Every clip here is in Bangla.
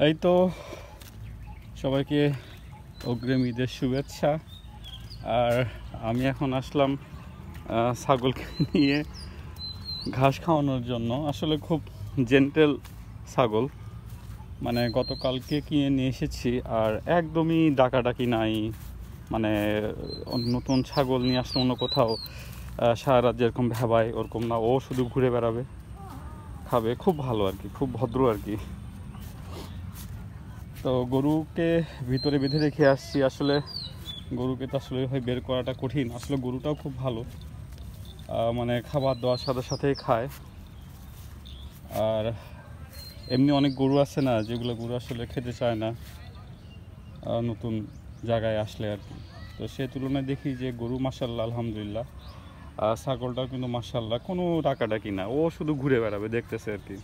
এই তো সবাইকে অগ্রিম ঈদের শুভেচ্ছা। আর আমি এখন আসলাম ছাগলকে নিয়ে ঘাস খাওয়ানোর জন্য। আসলে খুব জেন্টেল ছাগল, মানে গতকালকে কিনে নিয়ে এসেছি আর একদমই ডাকাডাকি নাই। মানে নতুন ছাগল নিয়ে আসলে অন্য কোথাও সারা রাত যেরকম ভেবায় ওরকম না, ও শুধু ঘুরে বেড়াবে, খাবে, খুব ভালো আর কি, খুব ভদ্র আর কি। তো গরুকে ভিতরে বেঁধে রেখে আসছি। আসলে গরুকে তো আসলে ওইভাবে বের করাটা কঠিন। আসলে গরুটাও খুব ভালো, মানে খাবার দেওয়ার সাথে সাথেই খায়। আর এমনি অনেক গরু আছে না, যেগুলো গরু আসলে খেতে চায় না নতুন জায়গায় আসলে আর কি। তো সে তুলনায় দেখি যে গরু মাশাআল্লাহ আলহামদুলিল্লাহ, ছাগলটাও কিন্তু মাশাআল্লাহ কোনো ডাকাডাকি না, ও শুধু ঘুরে বেড়াবে, দেখতেছে আর কি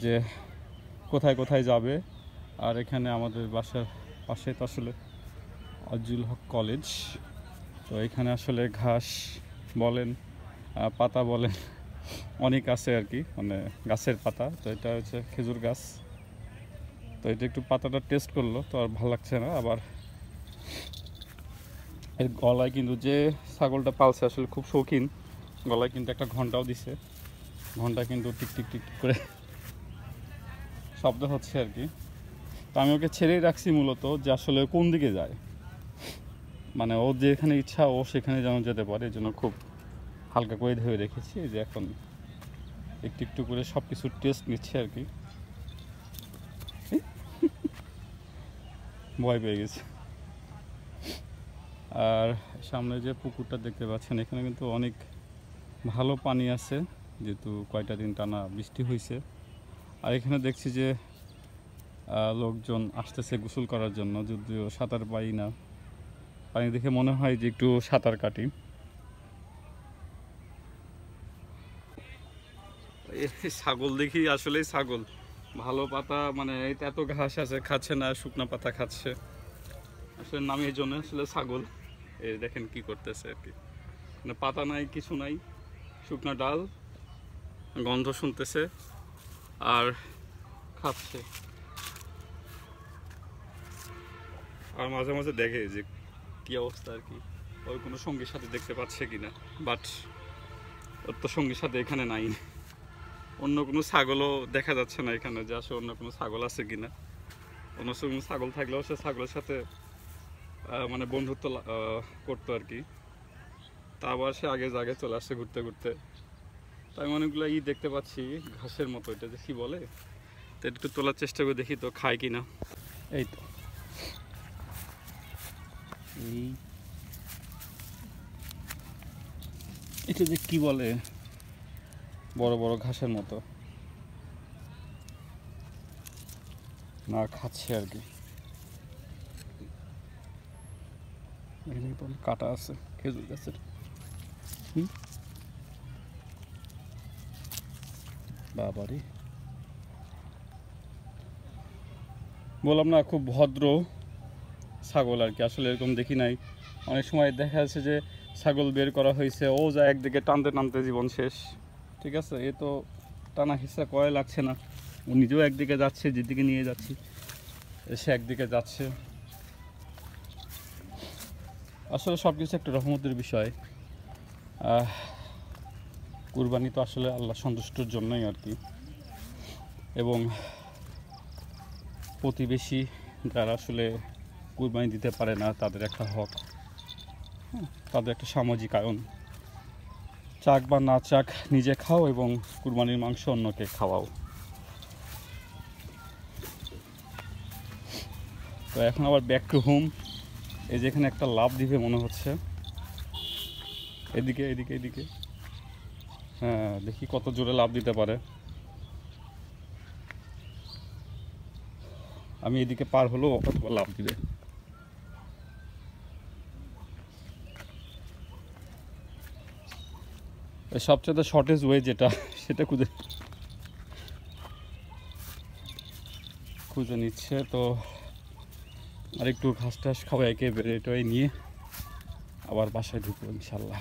যে কোথায় কোথায় যাবে। আর এখানে আমাদের বাসার পাশে তো আসলে আজিজুল হক কলেজ, তো এখানে আসলে ঘাস বলেন পাতা বলেন অনেক আছে আর কি, মানে গাছের পাতা। তো এটা হচ্ছে খেজুর গাছ। তো এটা একটু পাতাটা টেস্ট করলো তো আর ভালো লাগছে না। আবার এর গলায় কিন্তু, যে ছাগলটা পালছে আসলে খুব শৌখিন, গলায় কিন্তু একটা ঘন্টাও দিছে। ঘন্টা কিন্তু টিক টিক টিক করে শব্দ হচ্ছে আর কি। তো আমি ওকে ছেড়েই রাখছি মূলত, যে আসলে কোন দিকে যায়, মানে ও যেখানে ইচ্ছা ও সেখানে যেন যেতে পারে, এই জন্য খুব হালকা করে ধরে রেখেছি। যে এখন একটু একটু করে সব কিছুর টেস্ট নিচ্ছে আর কি। ভয় পেয়ে গেছে। আর সামনে যে পুকুরটা দেখতে পাচ্ছেন, এখানে কিন্তু অনেক ভালো পানি আছে, যেহেতু কয়টা দিন টানা বৃষ্টি হয়েছে। আর এখানে দেখছি যে লোকজন আসতেছে গোসল করার জন্য, যদিও সাঁতার পাই না, পানি দেখে মনে হয় যে একটু সাঁতার কাটি। ছাগল দেখি, আসলেই ছাগল ভালো পাতা, মানে এত ঘাস আছে, খাচ্ছে না, শুকনো পাতা খাচ্ছে। আসলে নামে এই জন্য আসলে ছাগল। এই দেখেন কি করতেছে আর কি, মানে পাতা নাই, কিছু নাই, শুকনো ডাল, গন্ধ শুনতেছে আর খাচ্ছে। আর মাঝে মাঝে দেখে যে কি অবস্থা আর কি, ওই কোনো সঙ্গীর সাথে দেখতে পাচ্ছে কিনা। বাট ওর তো সঙ্গীর সাথে এখানে নাই, অন্য কোনো ছাগলও দেখা যাচ্ছে না এখানে, যে আসলে অন্য কোনো ছাগল আছে কিনা। অন্য কোনো ছাগল থাকলেও সে ছাগলের সাথে মানে বন্ধুত্ব করতো আর কি। তা আবার সে আগে জায়গায় চলে আসছে ঘুরতে ঘুরতে। তাই আমি অনেকগুলো দেখতে পাচ্ছি ঘাসের মতো, এটা যে কি বলে, তো একটু তোলার চেষ্টা করে দেখি তো খায় কিনা। এই তো এটা যে কি বলে, বড় বড় ঘাসের মতো, না খাচ্ছে আর কি। এখানে তো কাটা আছে খেজুর গাছের। বাবারে, বললাম না খুব ভদ্র ছাগল আর কি। আসলে এরকম দেখি নাই। অনেক সময় দেখা যাচ্ছে যে ছাগল বের করা হয়েছে, ও যা একদিকে টানতে টানতে জীবন শেষ। ঠিক আছে, এ তো টানা হিসা কয় লাগছে না, ও নিজেও একদিকে যাচ্ছে, যেদিকে নিয়ে যাচ্ছি সে একদিকে যাচ্ছে। আসলে সব কিছু একটা রহমতের বিষয়। কুরবানি তো আসলে আল্লাহ সন্তুষ্টর জন্যই আর কি। এবং প্রতিবেশী যারা আসলে কুরবানি দিতে পারে না, তাদের একটা হক, তাদের একটা সামাজিক আয়ন। চাক বা না চাক, নিজে খাও এবং কুরবানির মাংস অন্যকে খাওয়াও। তো এখন আবার ব্যাক টু হোম। এই যেখানে একটা লাভ দিবে মনে হচ্ছে, এদিকে এদিকে এদিকে। হ্যাঁ, দেখি কত জোরে লাভ দিতে পারে। আমি এদিকে পার হলেও অথবা লাভ দিবে। সবচেয়ে শর্টেজ ওয়ে যেটা, সেটা খুঁজে নিচ্ছে। তো আর একটু ঘাস টাস খাওয়াই একে বেড়ে টোয়ে নিয়ে আবার বাসায় ঢুকবো ইনশাল্লাহ।